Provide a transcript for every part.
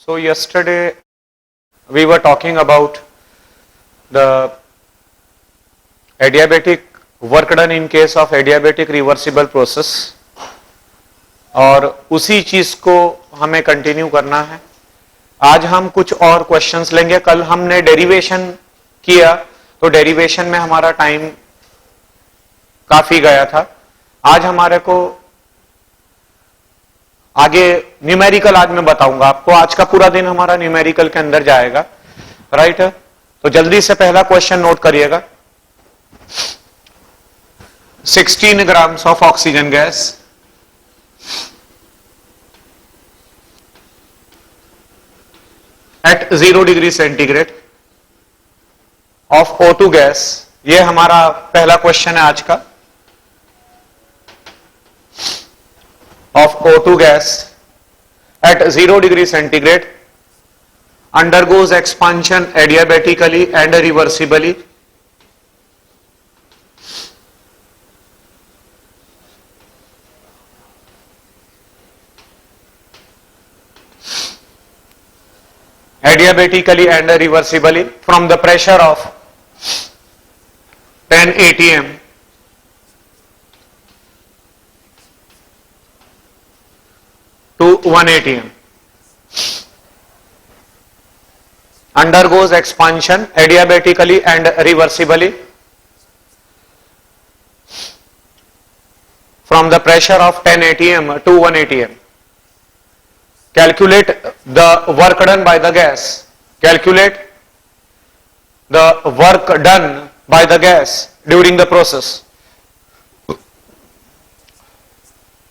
So yesterday we were talking about the adiabatic work done in case of adiabatic reversible process और उसी चीज को हमें continue करना है। आज हम कुछ और क्वेश्चंस लेंगे। कल हमने डेरिवेशन किया तो डेरिवेशन में हमारा टाइम काफी गया था। आज हमारे को आगे न्यूमेरिकल आज मैं बताऊंगा आपको। आज का पूरा दिन हमारा न्यूमेरिकल के अंदर जाएगा, राइट। तो जल्दी से पहला क्वेश्चन नोट करिएगा। 16 grams of oxygen gas at 0 degree centigrade of O2 gas, ये हमारा पहला क्वेश्चन है आज का। of O2 gas at 0 degree centigrade undergoes expansion adiabatically and reversibly and reversibly from the pressure of 10 atm to 1 atm, undergoes expansion adiabatically and reversibly from the pressure of 10 atm to 1 atm. Calculate the work done by the gas. Calculate the work done by the gas during the process.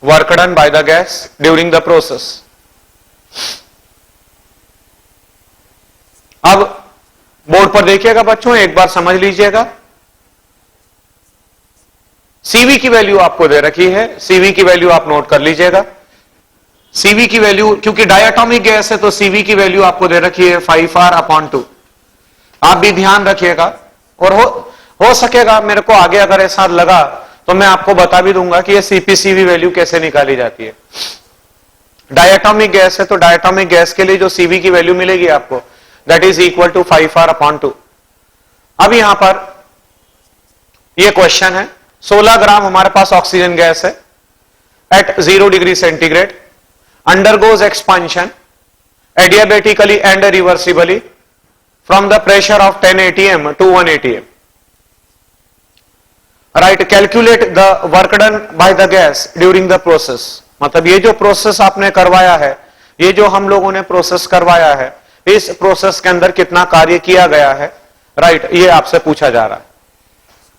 Work done by the gas during the process. अब board पर देखिएगा बच्चों, एक बार समझ लीजिएगा। CV की value आपको दे रखी है, सीवी की वैल्यू आप नोट कर लीजिएगा। सीवी की वैल्यू, क्योंकि डायटोमिक गैस है तो सीवी की वैल्यू आपको दे रखी है 5R/2। आप भी ध्यान रखिएगा और हो सकेगा मेरे को आगे अगर ऐसा लगा तो मैं आपको बता भी दूंगा कि ये सीपीसीवी वैल्यू कैसे निकाली जाती है। डायटोमिक गैस है तो डायटोमिक गैस के लिए जो सीवी की वैल्यू मिलेगी आपको, that is equal to 5R/2। अब यहां पर ये क्वेश्चन है, 16 ग्राम हमारे पास ऑक्सीजन गैस है at 0 degree centigrade, undergoes expansion adiabatically and reversibly from the pressure of 10 atm to 1 atm. Right, calculate the work done by the gas during the process. मतलब ये जो प्रोसेस आपने करवाया है, ये जो हम लोगों ने प्रोसेस करवाया है, इस प्रोसेस के अंदर कितना कार्य किया गया है, राइट, ये आपसे पूछा जा रहा है।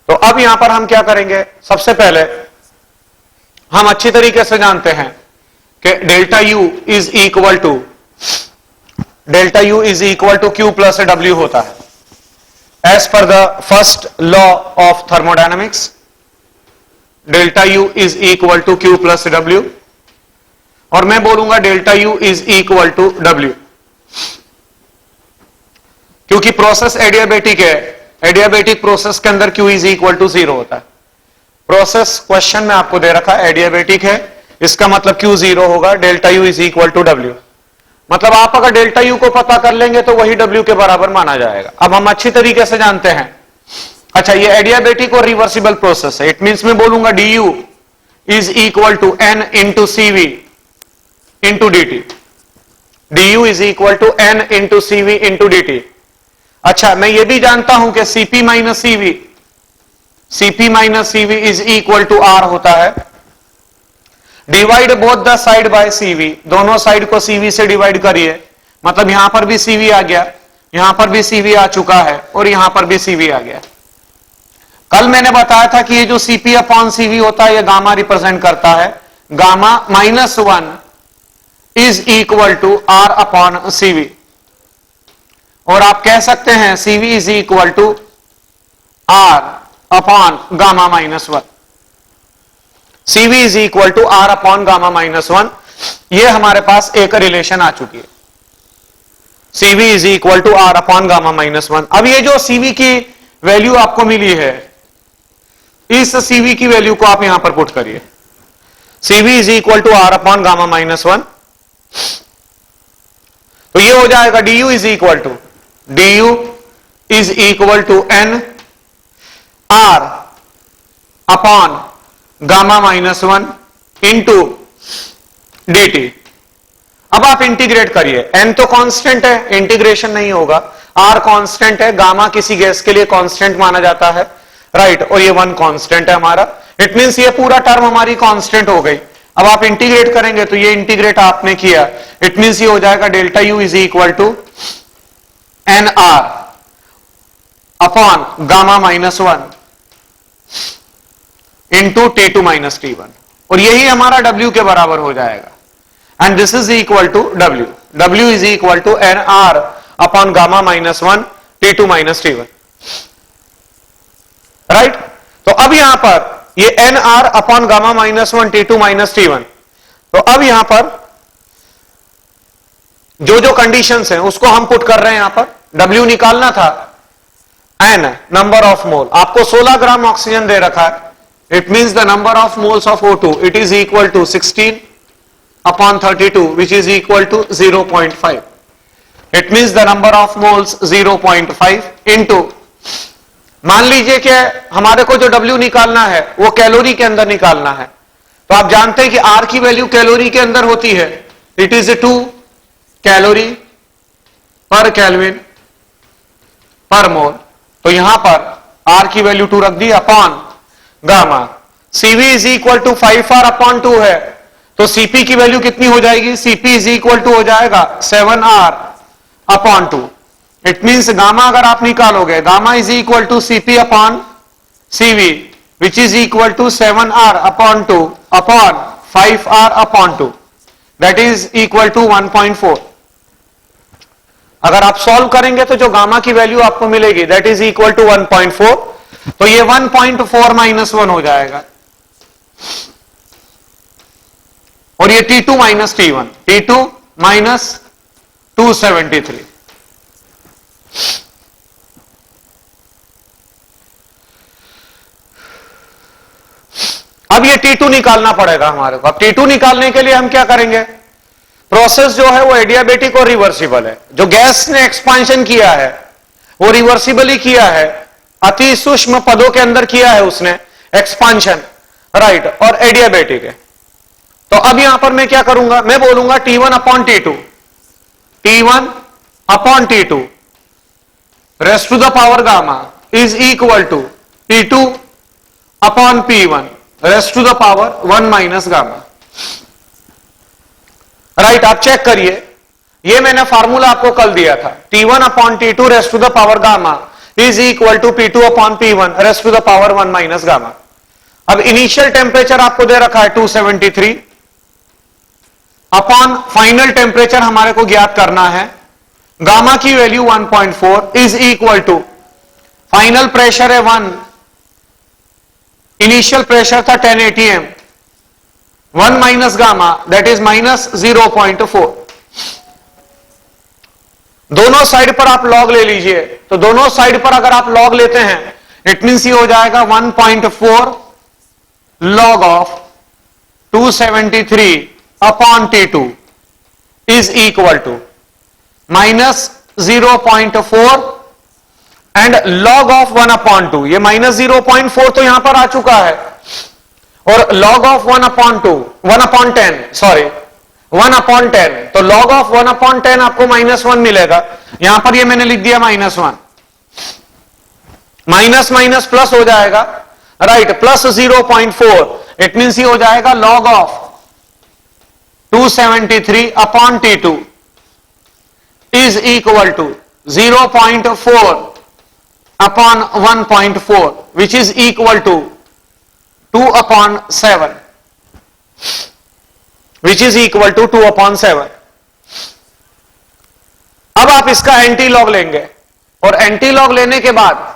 तो अब यहां पर हम क्या करेंगे, सबसे पहले हम अच्छी तरीके से जानते हैं कि delta U is equal to Q plus W होता है as per the first law of thermodynamics. Delta U is equal to Q plus W, और मैं बोलूंगा delta U is equal to W, क्योंकि प्रोसेस एडियाबेटिक है। Adiabatic process के अंदर Q is equal to 0 होता है। प्रोसेस क्वेश्चन में आपको दे रखा है एडियाबेटिक है, इसका मतलब Q 0 होगा, delta U is equal to W। मतलब आप अगर डेल्टा U को पता कर लेंगे तो वही W के बराबर माना जाएगा। अब हम अच्छी तरीके से जानते हैं, अच्छा ये एडियाबेटिक और रिवर्सिबल प्रोसेस है, इट मींस मैं बोलूंगा DU is equal to N into CV into DT। DU is equal to N into CV into DT। अच्छा मैं ये भी जानता हूं कि CP minus CV is equal to R होता है। Divide both the side by CV, दोनों साइड को CV से डिवाइड करिए, मतलब यहां पर भी CV आ गया, यहां पर भी CV आ चुका है और यहां पर भी CV आ गया। कल मैंने बताया था कि ये जो CP/CV होता है ये गामा रिप्रेजेंट करता है। Gamma -1 is equal to R/CV, और आप कह सकते हैं CV इज इक्वल टू R/गामा -1। CV इज इक्वल टू R/गामा -1, ये हमारे पास एक रिलेशन आ चुकी है। CV इज इक्वल टू R/गामा -1। अब ये जो CV की वैल्यू आपको मिली है, इस CV की वैल्यू को आप यहां पर पुट करिए। CV इज इक्वल टू R/गामा -1। तो ये हो जाएगा du is equal to N R upon gamma minus 1 into d t. अब आप इंटीग्रेट करिए, n तो कांस्टेंट है, इंटीग्रेशन नहीं होगा, r कांस्टेंट है, गामा किसी गैस के लिए कांस्टेंट माना जाता है, राइट, और ये 1 कांस्टेंट है हमारा। इट मींस ये पूरा टर्म हमारी कांस्टेंट हो गई। अब आप इंटीग्रेट करेंगे तो ये इंटीग्रेट आपने किया, इट मींस ये हो जाएगा delta U is equal to N R upon gamma minus 1 into T2 minus T1, और यही हमारा W के बराबर हो जाएगा। And this is equal to W is equal to N R upon gamma minus 1 T2 minus T1, right. तो अब यहां पर ये N are upon gamma minus 1 T2 minus T1, तो अब यहां पर जो जो कंडीशंस हैं उसको हम पुट कर रहे हैं। यहां पर W निकालना था, एन नंबर ऑफ मोल, आपको 16 ग्राम ऑक्सीजन दे रखा है, it means the number of moles of O2 it is equal to 16 upon 32 which is equal to 0.5. It means the number of moles 0.5 into, मान लीजिए कि हमारे को जो W निकालना है वो कैलोरी के अंदर निकालना है, तो आप जानते हैं कि R की वैल्यू कैलोरी के अंदर होती है, इट इज 2 कैलोरी पर केल्विन पर मोल। तो यहां पर R की वैल्यू 2 रख दी upon gamma, Cv is equal to 5R upon 2 है, तो Cp की वैल्यू कितनी हो जाएगी, Cp इज इक्वल टू हो जाएगा 7R upon 2। It means gamma अगर आप निकालोगे, gamma is equal to Cp upon Cv which is equal to 7R upon 2 upon 5R upon 2, that is equal to 1.4। अगर आप सॉल्व करेंगे तो जो गामा की वैल्यू आपको मिलेगी दैट इज इक्वल टू 1.4, तो ये 1.4 माइनस 1 हो जाएगा, और ये T2 minus T1, T2 minus 273। अब ये T2 निकालना पड़ेगा हमारे को। अब T2 निकालने के लिए हम क्या करेंगे, प्रोसेस जो है वो एडियाबेटिक और रिवर्सिबल है। जो गैस ने एक्सपांशन किया है वो रिवर्सिबली किया है, अति सूक्ष्म पदों के अंदर किया है उसने एक्सपांशन, राइट, और एडियाबेटिक है। तो अब यहां पर मैं क्या करूंगा, मैं बोलूंगा T1 upon T2, T1 upon T2 raised to the power gamma is equal to T2 upon P1 raised to the power 1 minus gamma, right. आप चेक करिए, ये मैंने फार्मूला आपको कल दिया था, T1 upon T2 raised to the power gamma is equal to P2 upon P1 raised to the power 1 minus gamma. अब initial temperature आपको दे रखा है 273 अपॉन फाइनल टेम्परेचर हमारे को ज्ञात करना है, गामा की value 1.4 is equal to final pressure है 1, इनिशियल प्रेशर था 10 atm, 1 minus gamma that is minus 0.4। दोनों साइड पर आप लॉग ले लीजिए, तो दोनों साइड पर अगर आप लॉग लेते हैं इट मींस ये हो जाएगा 1.4 log of 273 upon T2 is equal to minus 0.4 and log of 1 upon 2, ये माइनस 0.4 तो यहां पर आ चुका है, और लॉग ऑफ 1 अपॉन 10, तो लॉग ऑफ 1 अपॉन 10 आपको माइनस 1 मिलेगा। यहां पर ये मैंने लिख दिया माइनस 1, माइनस माइनस प्लस हो जाएगा, राइट, प्लस 0.4, इट मींस ये हो जाएगा log of 273 upon T2 is equal to 0.4 upon 1.4 which is equal to 2 upon 7, which is equal to 2 upon 7। अब आप इसका एंटी लॉग लेंगे, और एंटी लॉग लेने के बाद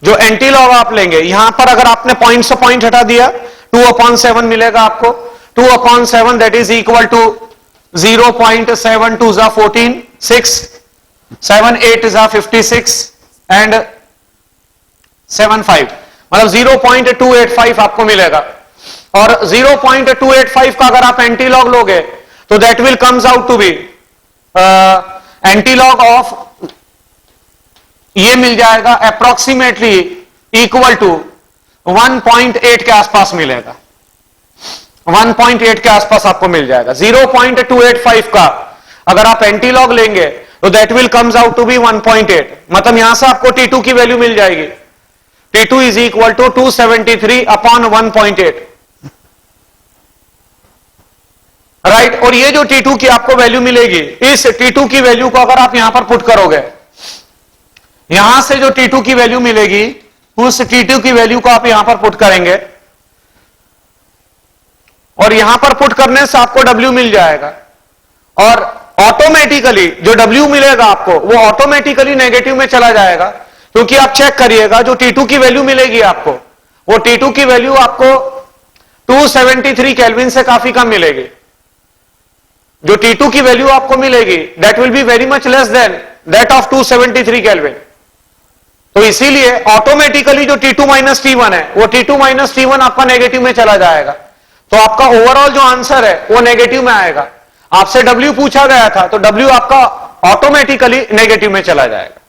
जो एंटी लॉग आप लेंगे, यहां पर अगर आपने पॉइंट से पॉइंट हटा दिया 2 अपॉन 7 मिलेगा आपको, 2 upon 7 that is equal to 0.72 जा 14, 6, 7, 8 जा 56 एंड 7, 5, मतलब 0.285 आपको मिलेगा। और 0.285 का अगर आप एंटी लॉग लोगे तो that will comes out to be antilog of ये मिल जाएगा अप्रोक्सीमेटली इक्वल टू 1.8 के आसपास मिलेगा, 1.8 के आसपास आपको मिल जाएगा। 0.285 का अगर आप एंटीलॉग लेंगे तो that will comes out to be 1.8, मतलब यहां से आपको T2 की वैल्यू मिल जाएगी। T2 is equal to 273 upon 1.8, right. और ये जो T2 की आपको वैल्यू मिलेगी, इस T2 की वैल्यू को अगर आप यहां पर पुट करोगे, यहां से जो T2 की वैल्यू मिलेगी उस T2 की वैल्यू को आप यहां पर पुट करेंगे और यहां पर पुट करने से आपको W मिल जाएगा और ऑटोमेटिकली जो W मिलेगा आपको वो ऑटोमेटिकली नेगेटिव में चला जाएगा, क्योंकि आप चेक करिएगा जो T2 की वैल्यू मिलेगी आपको, वो T2 की वैल्यू आपको 273 केल्विन से काफी कम मिलेगी। जो T2 की वैल्यू आपको मिलेगी that will be very much less than that of 273 kelvin. तो इसीलिए ऑटोमेटिकली जो T2 माइनस T1 है वो T2 माइनस T1 आपका नेगेटिव में चला जाएगा, तो आपका ओवरऑल जो आंसर है वो नेगेटिव में आएगा। आपसे W पूछा गया था तो W आपका ऑटोमेटिकली नेगेटिव में चला जाएगा।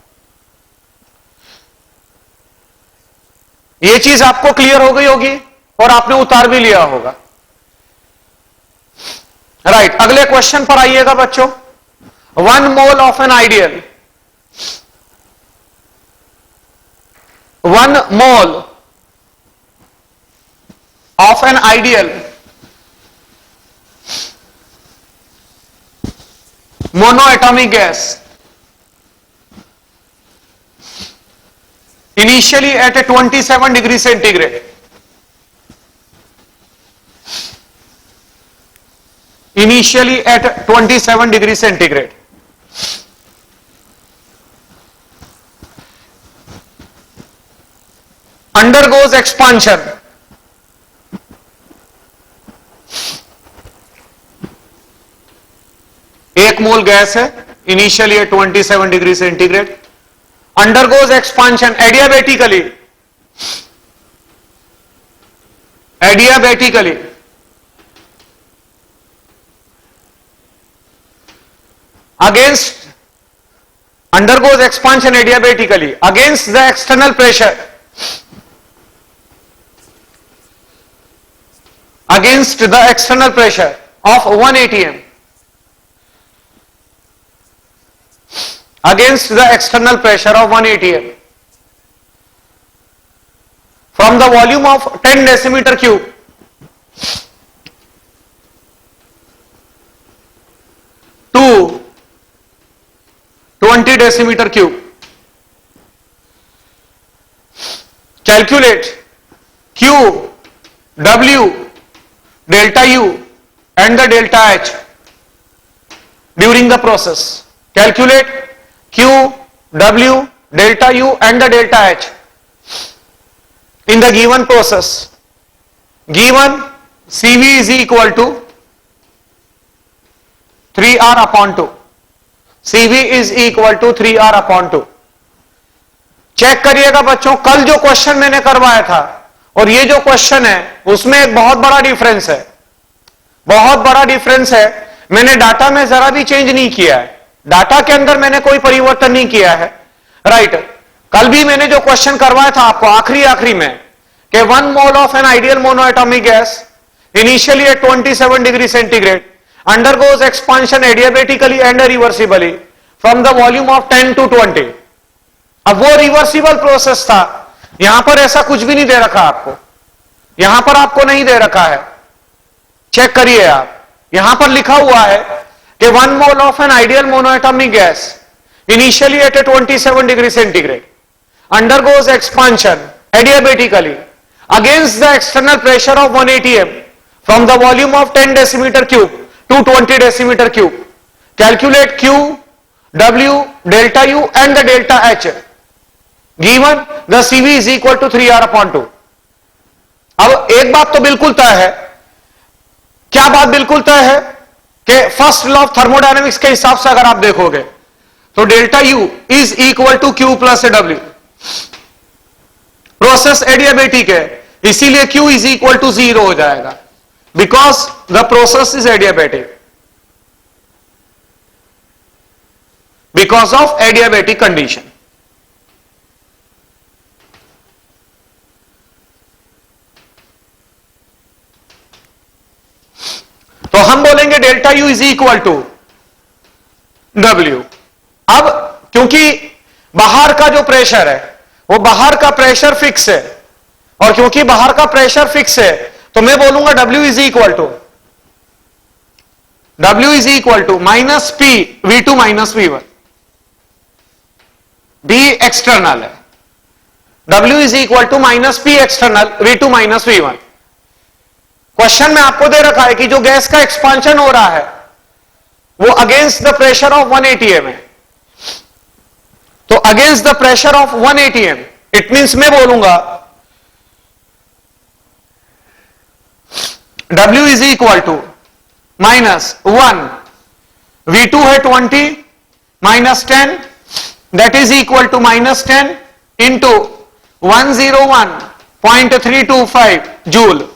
ये चीज आपको क्लियर हो गई होगी और आपने उतार भी लिया होगा, राइट। अगले क्वेश्चन पर आइएगा बच्चों। 1 mole of an ideal, 1 mole of an ideal monoatomic gas initially at a 27 degree centigrade, initially at 27 degree centigrade, undergoes expansion एक मोल गैस है, initially at 27 degree centigrade, undergoes expansion adiabatically, against, undergoes expansion adiabatically against the external pressure, against the external pressure of 1 atm, against the external pressure of 1 atm from the volume of 10 decimeter cube to 20 decimeter cube. Calculate Q, W, delta U and the delta H during the process. Calculate Q, W, delta U and the delta H in the given process. Given CV is equal to 3R upon 2. CV is equal to 3R upon 2. Check करिएगा बच्चों, कल जो question मैंने करवाया था और ये जो क्वेश्चन है उसमें एक बहुत बड़ा डिफरेंस है, बहुत बड़ा डिफरेंस है। मैंने डाटा में जरा भी चेंज नहीं किया है, डाटा के अंदर मैंने कोई परिवर्तन नहीं किया है, राइट। कल भी मैंने जो क्वेश्चन करवाया था आपको आखिरी में कि 1 mole of an ideal monoatomic gas initially at 27 degree centigrade undergoes expansion adiabatically and reversibly from the volume of 10 to 20. अब वो रिवर्सिबल प्रोसेस था, यहां पर ऐसा कुछ भी नहीं दे रखा आपको, यहां पर आपको नहीं दे रखा है। चेक करिए आप, यहां पर लिखा हुआ है कि 1 mole of an ideal monoatomic gas initially at 27 degree centigrade undergoes expansion adiabatically against the external pressure of 1 atm from the volume of 10 decimeter cube to 20 decimeter cube. Calculate Q, W, delta U and the delta H. Given the CV is equal to 3R upon 2. अब एक बात तो बिल्कुल तय है, क्या बात बिल्कुल तय है कि फर्स्ट लॉ ऑफ थर्मोडायनेमिक्स के हिसाब से अगर आप देखोगे तो delta U is equal to Q plus W। Process adiabatic है, इसीलिए Q इज इक्वल टू 0 हो जाएगा, because the process is adiabatic. Because of adiabatic condition. तो हम बोलेंगे delta U is equal to W. अब क्योंकि बाहर का जो प्रेशर है वो बाहर का प्रेशर फिक्स है, और क्योंकि बाहर का प्रेशर फिक्स है तो मैं बोलूंगा W is equal to minus P V2 minus V1। B external है, W is equal to minus P external V2 minus V1। Question में आपको दे रखा है कि जो गैस का एक्सपांशन हो रहा है वो against the pressure of 1 atm है। तो against the pressure of 1 atm it means मैं बोलूंगा W is equal to minus 1, V2 है 20 minus 10 that is equal to minus 10 into 101.325 joule.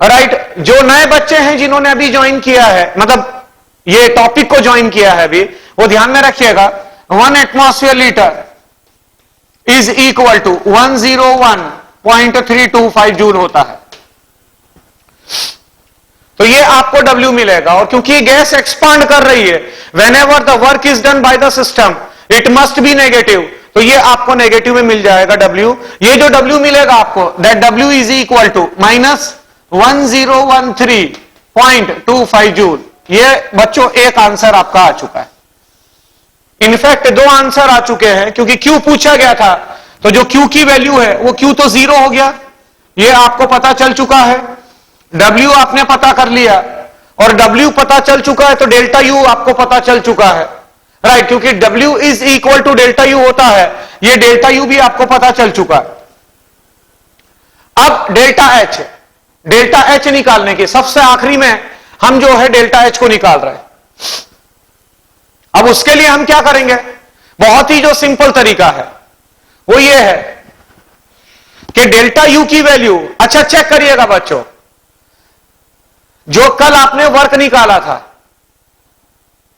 Right, जो नए बच्चे हैं जिन्होंने अभी ज्वाइन किया है, मतलब ये टॉपिक को ज्वाइन किया है अभी, वो ध्यान में रखिएगा 1 atmosphere litre is equal to 101.325 joule होता है। तो ये आपको W मिलेगा, और क्योंकि गैस एक्सपांड कर रही है, when ever the work is done by the system it must be negative, तो ये आपको नेगेटिव में मिल जाएगा W। ये जो W मिलेगा आपको, that W is equal to minus 1013.25 joule. ये बच्चों एक आंसर आपका आ चुका है। इनफैक्ट दो आंसर आ चुके हैं, क्योंकि Q पूछा गया था, तो जो Q की वैल्यू है वो Q तो 0 हो गया, ये आपको पता चल चुका है। W आपने पता कर लिया, और W पता चल चुका है तो डेल्टा U आपको पता चल चुका है। राइट, क्योंकि W is equal to delta U होता है, ये डेल्टा U भी आपको पता चल चुका है। अब डेल्टा H निकालने के सबसे आखिरी में हम जो है डेल्टा H को निकाल रहे हैं। अब उसके लिए हम क्या करेंगे, बहुत ही जो सिंपल तरीका है वो ये है कि डेल्टा U की वैल्यू, अच्छा चेक करिएगा बच्चों, जो कल आपने वर्क निकाला था,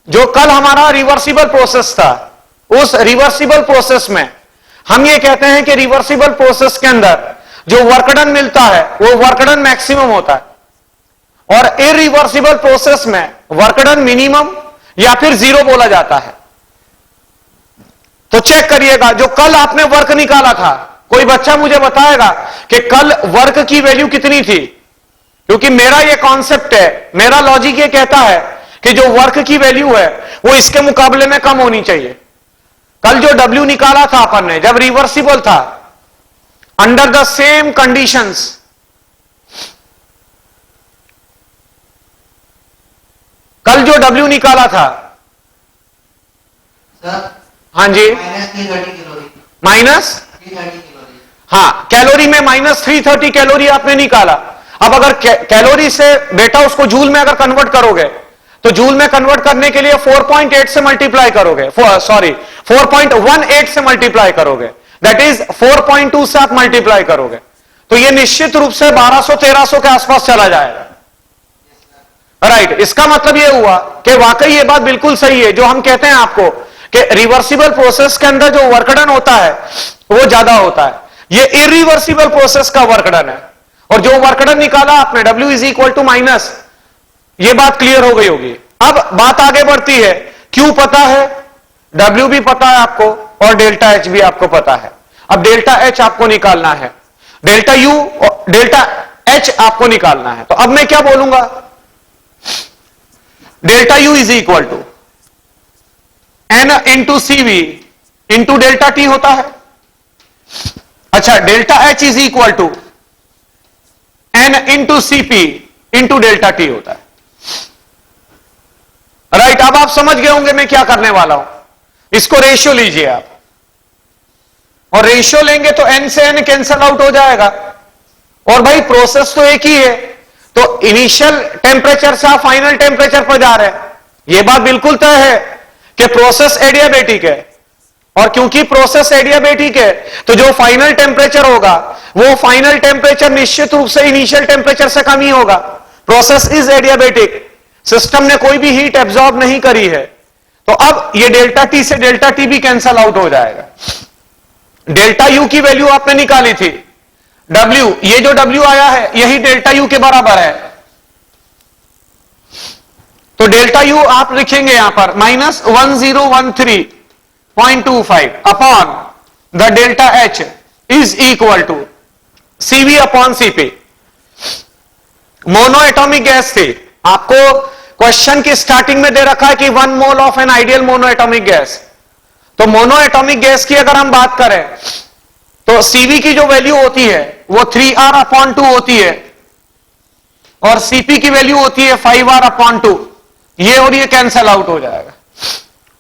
जो कल हमारा रिवर्सिबल प्रोसेस था, उस रिवर्सिबल प्रोसेस में हम ये कहते हैं कि रिवर्सिबल प्रोसेस के अंदर जो वर्क डन मिलता है वो वर्क डन मैक्सिमम होता है, और इरिवर्सिबल प्रोसेस में वर्क डन मिनिमम या फिर 0 बोला जाता है। तो चेक करिएगा, जो कल आपने वर्क निकाला था, कोई बच्चा मुझे बताएगा कि कल वर्क की वैल्यू कितनी थी, क्योंकि मेरा ये कॉन्सेप्ट है, मेरा लॉजिक ये कहता है कि जो वर्क की वैल्यू है वो इसके मुकाबले में कम होनी चाहिए। कल जो W निकाला था अपन ने, जब रिवर्सिबल था, अंडर द सेम कंडीशंस, कल जो W निकाला था सर, हाँ जी, माइनस, हाँ कैलोरी में माइनस 330 कैलोरी आपने निकाला। अब अगर कैलोरी से बेटा उसको जूल में अगर कन्वर्ट करोगे, तो जूल में कन्वर्ट करने के लिए 4.8 से मल्टीप्लाई करोगे, 4.18 से मल्टीप्लाई करोगे, दैट इज 4.2 से आप मल्टीप्लाई करोगे, तो ये निश्चित रूप से 1200-1300 के आसपास चला जाएगा। राइट, इसका मतलब ये हुआ कि वाकई ये बात बिल्कुल सही है जो हम कहते हैं आपको कि रिवर्सिबल प्रोसेस के अंदर जो वर्क डन होता है वो ज्यादा होता है, ये इरिवर्सिबल प्रोसेस का वर्क डन है। और जो वर्क डन निकाला आपने W is equal to minus, ये बात क्लियर हो गई होगी। अब बात आगे बढ़ती है, Q पता है, W भी पता है आपको, और डेल्टा H भी आपको पता है। अब डेल्टा H आपको निकालना है, डेल्टा U और डेल्टा H आपको निकालना है। तो अब मैं क्या बोलूंगा, delta U is equal to N into CV into delta T होता है। अच्छा, delta H is equal to N into CP into delta T होता है। राइट, अब आप समझ गए होंगे मैं क्या करने वाला हूं। इसको रेशियो लीजिए आप, और रेशियो लेंगे तो N से N कैंसल आउट हो जाएगा, और भाई प्रोसेस तो एक ही है, तो इनिशियल टेम्परेचर से आप फाइनल टेम्परेचर पर जा रहे हैं। यह बात बिल्कुल तय है कि प्रोसेस एडियाबेटिक है, और क्योंकि प्रोसेस एडियाबेटिक है तो जो फाइनल टेम्परेचर होगा वो फाइनल टेम्परेचर निश्चित रूप से इनिशियल टेम्परेचर से कम ही होगा। प्रोसेस इज एडियाबेटिक, सिस्टम ने कोई भी हीट एब्जॉर्ब नहीं करी है, तो अब ये डेल्टा टी से डेल्टा टी भी कैंसल आउट हो जाएगा। डेल्टा यू की वैल्यू आपने निकाली थी W, ये जो W आया है यही डेल्टा यू के बराबर है। तो डेल्टा यू आप लिखेंगे यहां पर -1013.25 upon the delta H is equal to CV upon CP। Mono atomic gas थी, आपको क्वेश्चन की स्टार्टिंग में दे रखा है कि 1 mole of an ideal mono atomic gas. तो मोनो एटॉमिक गैस की अगर हम बात करें तो CV की जो वैल्यू होती है वो 3R/2 होती है और CP की वैल्यू होती है 5R/2। ये और ये कैंसल आउट हो जाएगा।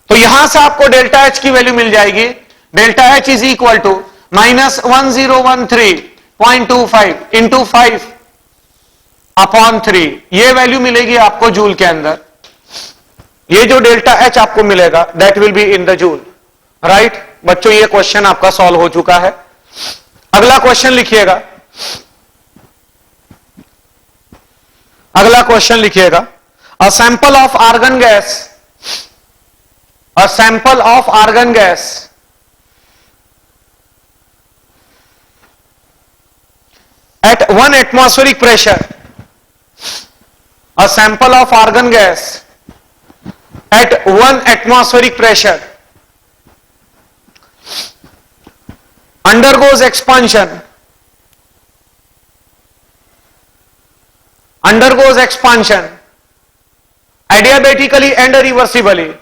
तो यहां से आपको डेल्टा H की वैल्यू मिल जाएगी। Delta H is equal to -1013.25 into 5/3। ये वैल्यू मिलेगी आपको जूल के अंदर। ये जो डेल्टा H आपको मिलेगा that will be in the joule. Right बच्चों, ये क्वेश्चन आपका सॉल्व हो चुका है। अगला क्वेश्चन लिखिएगा। अगला क्वेश्चन लिखिएगा, a sample of argon gas, a sample of argon gas at 1 atmospheric pressure, a sample of argon gas at 1 atmospheric pressure undergoes expansion adiabatically and reversibly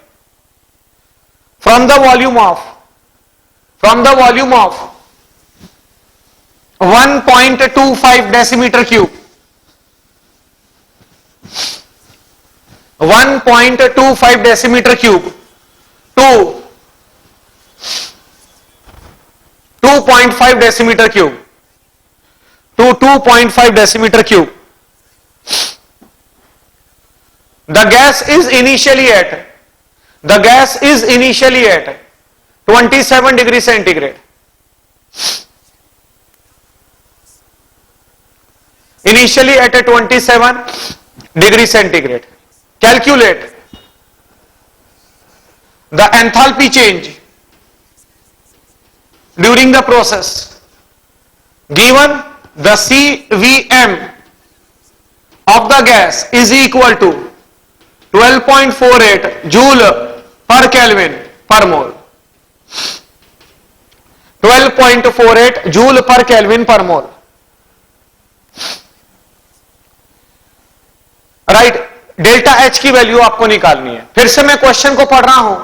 from the volume of 1.25 decimeter cube, 1.25 decimeter cube to 2.5 decimeter cube to 2.5 decimeter cube. The gas is initially at 27 degree centigrade. Initially at a 27 degree centigrade. Calculate the enthalpy change during the process. Given the CVM of the gas is equal to 12.48 joule per Kelvin per mole. 12.48 joule per Kelvin per mole. Right, delta H की value आपको निकालनी है। फिर से मैं question को पढ़ रहा हूं।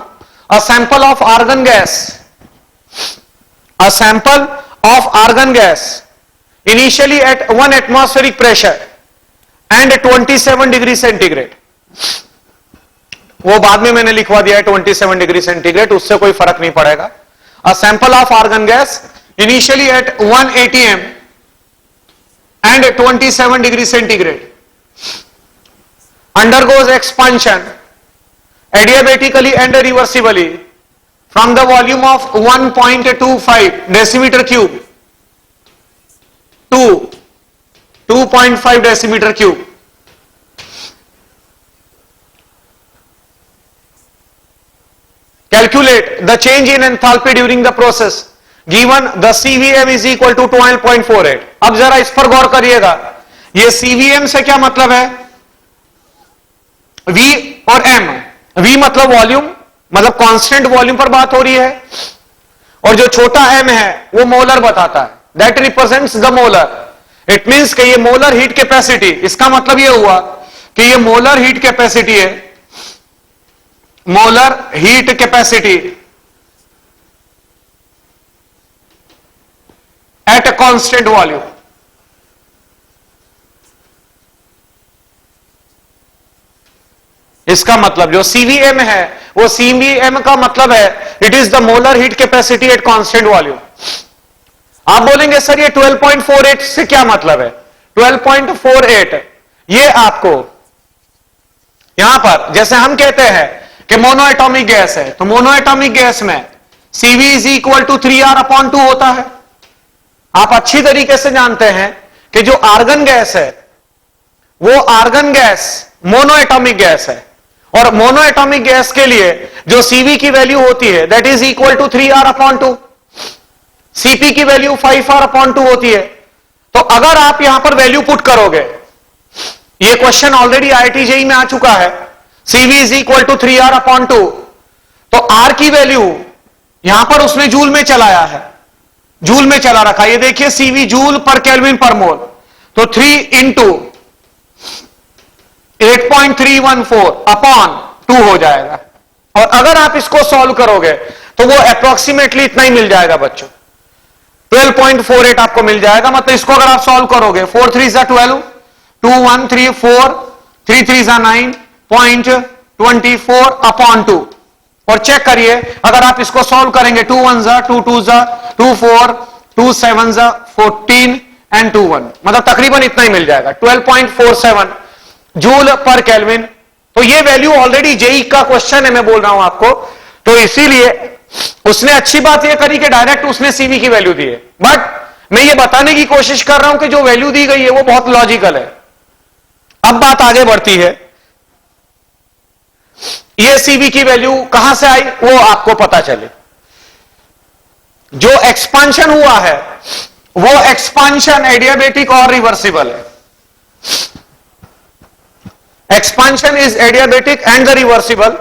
A sample of argon gas, a sample of argon gas initially at 1 atmospheric pressure and 27 degree centigrade. वो बाद में मैंने लिखवा दिया है 27 डिग्री सेंटीग्रेड, उससे कोई फर्क नहीं पड़ेगा। A sample of argon gas initially at 1 atm and 27 degree centigrade undergoes expansion adiabatically and reversibly from the volume of 1.25 decimeter cube to 2.5 decimeter cube. Calculate the change in enthalpy during the process given the CVM is equal to 12.48. अब जरा इस पर गौर करिएगा, ये CVM से क्या मतलब है? V और M, V मतलब वॉल्यूम, मतलब कांस्टेंट वॉल्यूम पर बात हो रही है, और जो छोटा m है वो मोलर बताता है, that represents the molar. It means कि ये मोलर हीट कैपेसिटी, इसका मतलब ये हुआ कि ये मोलर हीट कैपेसिटी है, molar heat capacity at a constant volume. इसका मतलब जो CVM है वो CVM का मतलब है it is the molar heat capacity at constant volume. आप बोलेंगे सर ये 12.48 से क्या मतलब है? 12.48 ये आपको यहां पर जैसे हम कहते हैं कि मोनो एटॉमिक गैस है, तो मोनो एटॉमिक गैस में CV is equal to 3R/2 होता है। आप अच्छी तरीके से जानते हैं कि जो आर्गन गैस है वो argon gas mono atomic gas है, और मोनो एटॉमिक गैस के लिए जो सीवी की वैल्यू होती है that is equal to 3R/2, CP की वैल्यू 5R/2 होती है। तो अगर आप यहां पर वैल्यू पुट करोगे, ये क्वेश्चन ऑलरेडी IIT JEE में आ चुका है, CV is equal to 3R/2, तो R की वैल्यू यहां पर उसने जूल में चलाया है, जूल में चला रखा। ये देखिए CV joule per kelvin per मोल, तो 3 इंटू 8.314/2 हो जाएगा। और अगर आप इसको सॉल्व करोगे तो वो अप्रोक्सीमेटली इतना ही मिल जाएगा बच्चों, 12.48 आपको मिल जाएगा। मतलब इसको अगर आप सॉल्व करोगे 4 3 जा 12, 2 1 3 4, 3 3 जा 9.24/2। और चेक करिए अगर आप इसको सॉल्व करेंगे 2 1 जा 2 2 जा 2 4, 2 7 जा 14 एंड 2 1, मतलब तकरीबन इतना ही मिल जाएगा, 12.47 जूल पर केल्विन। तो ये वैल्यू ऑलरेडी जेई का क्वेश्चन है, मैं बोल रहा हूं आपको, तो इसीलिए उसने अच्छी बात यह करी कि डायरेक्ट उसने सीवी की वैल्यू दी है। बट मैं ये बताने की कोशिश कर रहा हूं कि जो वैल्यू दी गई है वो बहुत लॉजिकल है। अब बात आगे बढ़ती है, ये सीवी की वैल्यू कहां से आई वो आपको पता चले। जो एक्सपांशन हुआ है वो एक्सपांशन एडियाबेटिक और रिवर्सिबल है। Expansion is adiabatic and the reversible,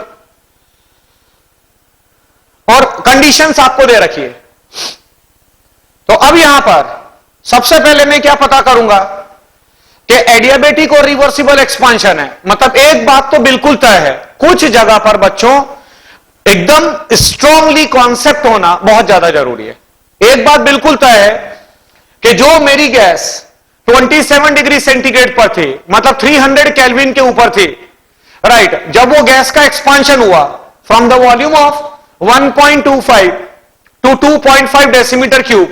और कंडीशंस आपको दे रखी है। तो अब यहां पर सबसे पहले मैं क्या पता करूंगा कि एडियाबेटिक और रिवर्सिबल एक्सपांशन है। मतलब एक बात तो बिल्कुल तय है, कुछ जगह पर बच्चों एकदम स्ट्रांगली कॉन्सेप्ट होना बहुत ज्यादा जरूरी है। एक बात बिल्कुल तय है कि जो मेरी गैस 27 डिग्री सेंटीग्रेड पर थी, मतलब 300 केल्विन के ऊपर थी, राइट, जब वो गैस का एक्सपांशन हुआ from the volume of 1.25 to 2.5 decimetre cube,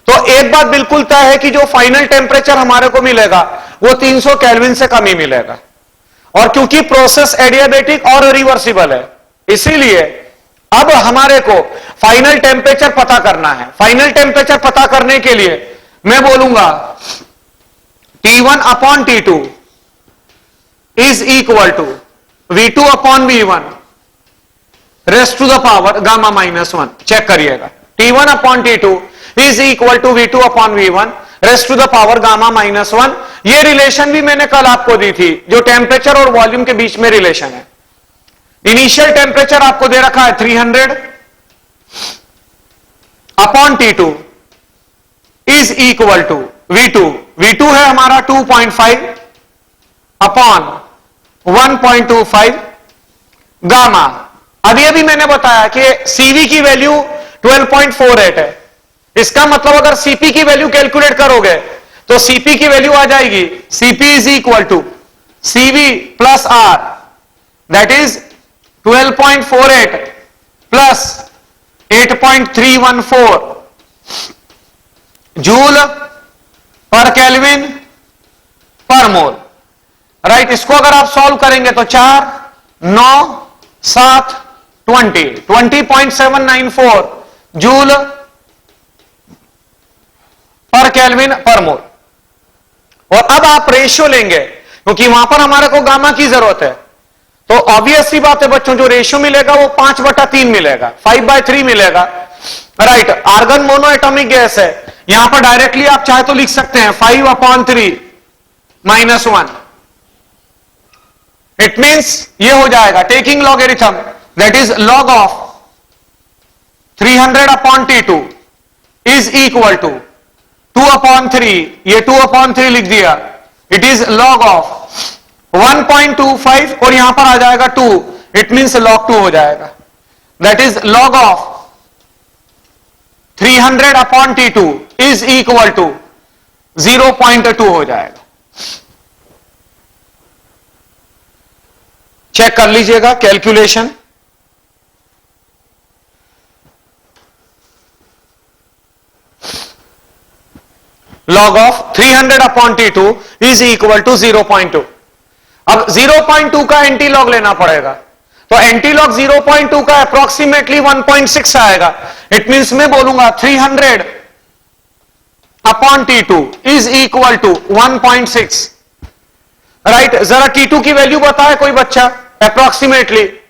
तो एक बात बिल्कुल तय है कि जो फाइनल टेम्परेचर हमारे को मिलेगा वो 300 केल्विन से कम ही मिलेगा। और क्योंकि प्रोसेस एडियाबेटिक और रिवर्सिबल है, इसीलिए अब हमारे को फाइनल टेम्परेचर पता करना है। फाइनल टेम्परेचर पता करने के लिए मैं बोलूंगा T1/T2 is equal to V2/V1 raised to the power gamma -1। Check करिएगा, T1/T2 is equal to V2/V1 raised to the power gamma -1। ये रिलेशन भी मैंने कल आपको दी थी, जो टेम्परेचर और वॉल्यूम के बीच में रिलेशन है। इनिशियल टेम्परेचर आपको दे रखा है 300/T2 is equal to V2 है हमारा 2.5/1.25 गामा। अभी मैंने बताया कि सीवी की वैल्यू 12.48 है। इसका मतलब अगर सीपी की वैल्यू कैलकुलेट करोगे तो सीपी की वैल्यू आ जाएगी, CP is equal to CV plus R, that is 12.48 plus 8.314 joule per kelvin per mole, right. इसको अगर आप सॉल्व करेंगे तो 4 9 7 20.794 जूल पर केल्विन पर मोल। और अब आप रेशियो लेंगे, क्योंकि वहां पर हमारे को गामा की जरूरत है, तो ऑब्वियस सी बात है बच्चों, जो रेशियो मिलेगा वो 5/3 मिलेगा, 5/3 मिलेगा, right. Argon mono atomic gas है, यहां पर डायरेक्टली आप चाहे तो लिख सकते हैं 5/3 -1। इट मींस ये हो जाएगा taking logarithm, that is log of 300/T2 is equal to 2/3, ये 2/3 लिख दिया, इट इज लॉग ऑफ 1.25 और यहां पर आ जाएगा 2, इट मींस log 2 हो जाएगा, दैट is log of 300/T2 is equal to 0.2 हो जाएगा। चेक कर लीजिएगा calculation. log of 300/T2 is equal to 0.2। अब 0.2 का एंटी लॉग लेना पड़ेगा, तो एंटी लॉग 0.2 का अप्रोक्सीमेटली 1.6 आएगा। इट मींस मैं बोलूंगा 300/T2 is equal to 1.6, right. जरा T2 की वैल्यू बताए कोई बच्चा, approximately.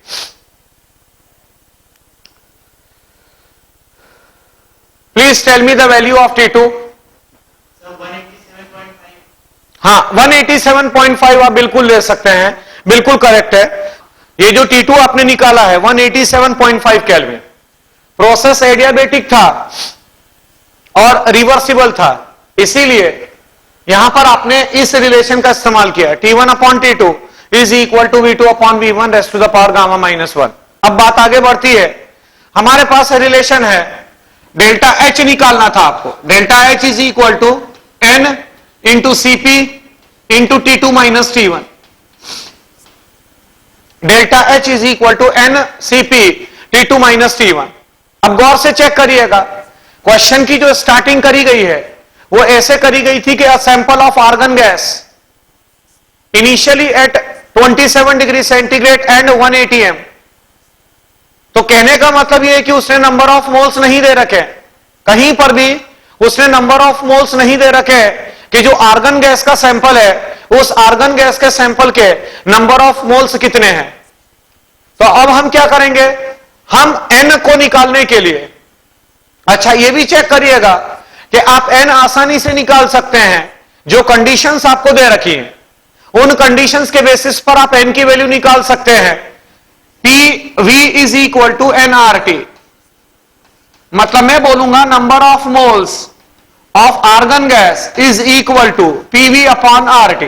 Please tell me the value of T2. 187.5. हाँ 187.5 आप बिल्कुल ले सकते हैं, बिल्कुल करेक्ट है। ये जो T2 आपने निकाला है 187.5 केल्विन, प्रोसेस एडियाबेटिक था और रिवर्सिबल था, इसीलिए यहां पर आपने इस रिलेशन का इस्तेमाल किया, T1 upon T2 is equal to V2 upon V1 raised to the power gamma minus 1। अब बात आगे बढ़ती है, हमारे पास रिलेशन है डेल्टा H निकालना था आपको, delta H is equal to N into CP into T2 minus T1। Delta H is equal to N CP T2 minus T1। अब गौर से चेक करिएगा, क्वेश्चन की जो स्टार्टिंग करी गई है वो ऐसे करी गई थी कि a sample of argon gas initially at 27 degree centigrade and 180 m। तो कहने का मतलब यह है कि उसने नंबर ऑफ मोल्स नहीं दे रखे, कहीं पर भी उसने नंबर ऑफ मोल्स नहीं दे रखे कि जो आर्गन गैस का सैंपल है उस आर्गन गैस के सैंपल के नंबर ऑफ मोल्स कितने हैं। तो अब हम क्या करेंगे, हम n को निकालने के लिए, अच्छा यह भी चेक करिएगा कि आप n आसानी से निकाल सकते हैं, जो कंडीशंस आपको दे रखी हैं उन कंडीशंस के बेसिस पर आप n की वैल्यू निकाल सकते हैं। PV is equal to nRT, मतलब मैं बोलूंगा number of moles of argon gas is equal to PV upon RT।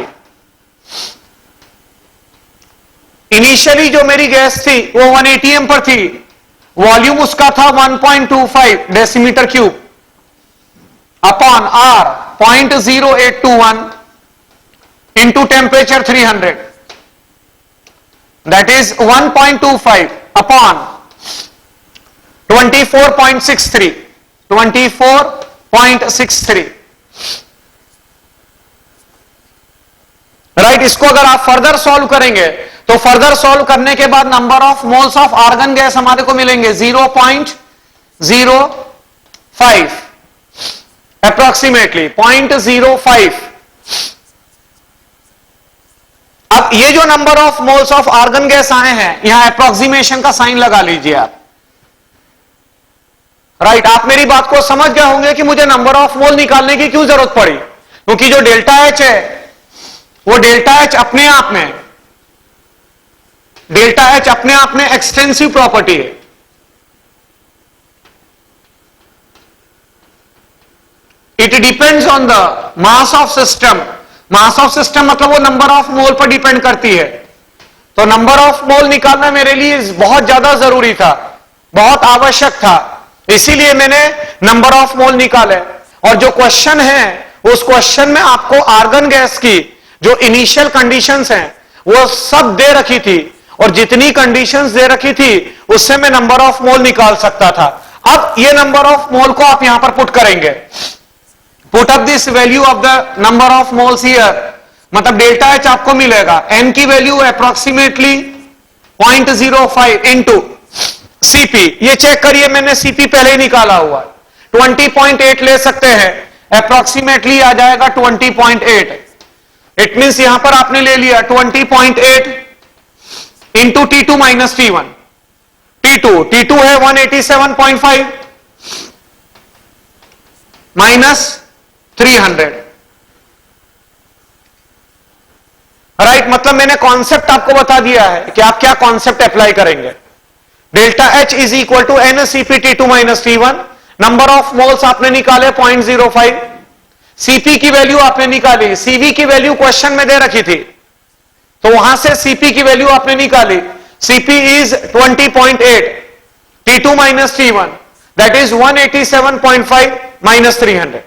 Initially जो मेरी गैस थी वो 180 m पर थी, वॉल्यूम उसका था 1.25 decimetre cube upon R 0.0821 into temperature 300, that is 1.25 upon 24.63 right. इसको अगर आप फर्दर सॉल्व करेंगे तो फर्दर सॉल्व करने के बाद number of moles of argon gas हमारे को मिलेंगे 0.05 अप्रोक्सीमेटली 0.05। अब ये जो number of moles of argon gas आए हैं, यहां अप्रोक्सीमेशन का साइन लगा लीजिए आप, राइट। आप मेरी बात को समझ गए होंगे कि मुझे नंबर ऑफ मोल निकालने की क्यों जरूरत पड़ी, क्योंकि जो डेल्टा H है वो डेल्टा H अपने आप में, डेल्टा H अपने आप में एक्सटेंसिव प्रॉपर्टी है। It depends on the mass of system. Mass of system मतलब वो नंबर ऑफ मोल पर डिपेंड करती है। तो नंबर ऑफ मोल निकालना मेरे लिए बहुत ज्यादा जरूरी था, बहुत आवश्यक था, इसीलिए मैंने नंबर ऑफ मोल निकाले। और जो क्वेश्चन है उस क्वेश्चन में आपको आर्गन गैस की जो इनिशियल कंडीशंस हैं वो सब दे रखी थी, और जितनी कंडीशंस दे रखी थी उससे मैं नंबर ऑफ मोल निकाल सकता था। अब ये नंबर ऑफ मोल को आप यहां पर पुट करेंगे, put up this value of the number of moles here, मतलब डेल्टा H आपको मिलेगा, n की वैल्यू अप्रोक्सीमेटली 0.05 इंटू CP। ये चेक करिए, मैंने CP पहले ही निकाला हुआ, 20.8 ले सकते हैं, अप्रोक्सीमेटली आ जाएगा 20.8। इट मींस यहां पर आपने ले लिया 20.8 into T2 minus T1। T2 है 187.5 माइनस 300, राइट। मतलब मैंने कॉन्सेप्ट आपको बता दिया है कि आप क्या कॉन्सेप्ट अप्लाई करेंगे। Delta H is equal to NCP T2 minus T1, number of moles आपने निकाले 0.05, CP की वैल्यू आपने निकाली, CV की वैल्यू क्वेश्चन में दे रखी थी तो वहां से CP की वैल्यू आपने निकाली, CP is 20.8, T2 minus T1 that is 187.5 minus 300।